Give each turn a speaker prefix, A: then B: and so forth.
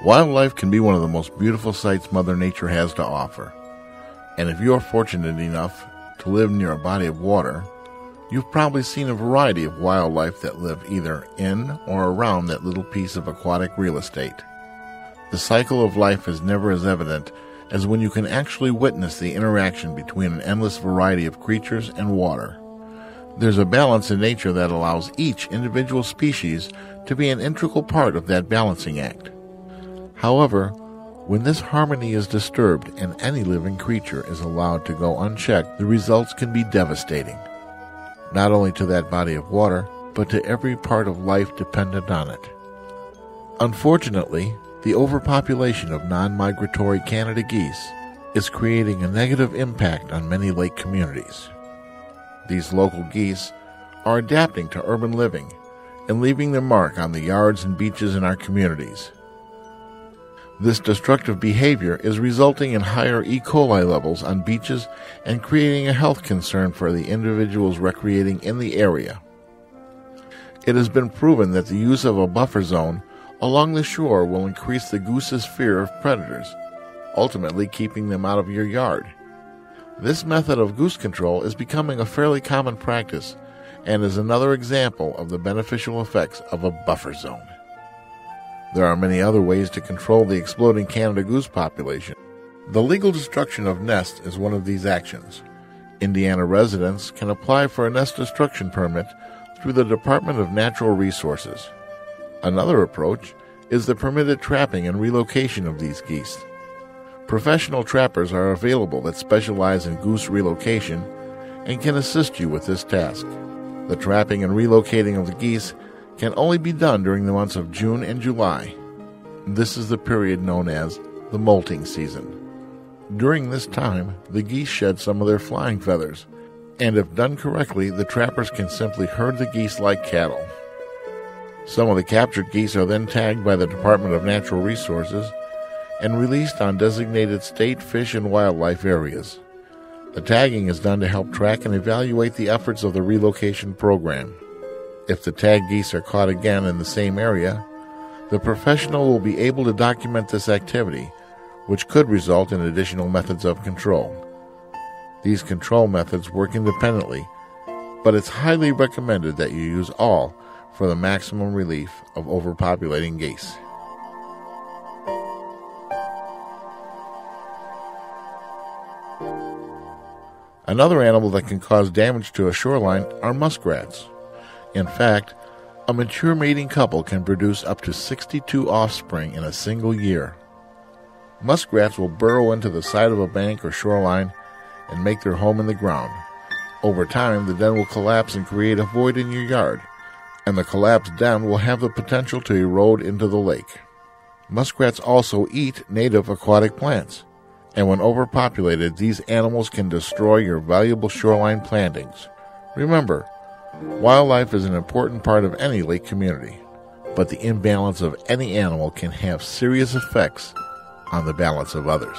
A: Wildlife can be one of the most beautiful sights Mother Nature has to offer. And if you're fortunate enough to live near a body of water, you've probably seen a variety of wildlife that live either in or around that little piece of aquatic real estate. The cycle of life is never as evident as when you can actually witness the interaction between an endless variety of creatures and water. There's a balance in nature that allows each individual species to be an integral part of that balancing act. However, when this harmony is disturbed and any living creature is allowed to go unchecked, the results can be devastating, not only to that body of water, but to every part of life dependent on it. Unfortunately, the overpopulation of non-migratory Canada geese is creating a negative impact on many lake communities. These local geese are adapting to urban living and leaving their mark on the yards and beaches in our communities. This destructive behavior is resulting in higher E. coli levels on beaches and creating a health concern for the individuals recreating in the area. It has been proven that the use of a buffer zone along the shore will increase the goose's fear of predators, ultimately keeping them out of your yard. This method of goose control is becoming a fairly common practice and is another example of the beneficial effects of a buffer zone. There are many other ways to control the exploding Canada goose population. The legal destruction of nests is one of these actions. Indiana residents can apply for a nest destruction permit through the Department of Natural Resources. Another approach is the permitted trapping and relocation of these geese. Professional trappers are available that specialize in goose relocation and can assist you with this task. The trapping and relocating of the geese can only be done during the months of June and July. This is the period known as the molting season. During this time, the geese shed some of their flying feathers, and if done correctly, the trappers can simply herd the geese like cattle. Some of the captured geese are then tagged by the Department of Natural Resources and released on designated state fish and wildlife areas. The tagging is done to help track and evaluate the efforts of the relocation program. If the tagged geese are caught again in the same area, the professional will be able to document this activity, which could result in additional methods of control. These control methods work independently, but it's highly recommended that you use all for the maximum relief of overpopulating geese. Another animal that can cause damage to a shoreline are muskrats. In fact, a mature mating couple can produce up to 62 offspring in a single year. Muskrats will burrow into the side of a bank or shoreline and make their home in the ground. Over time, the den will collapse and create a void in your yard, and the collapsed den will have the potential to erode into the lake. Muskrats also eat native aquatic plants, and when overpopulated, these animals can destroy your valuable shoreline plantings. Remember, wildlife is an important part of any lake community, but the imbalance of any animal can have serious effects on the balance of others.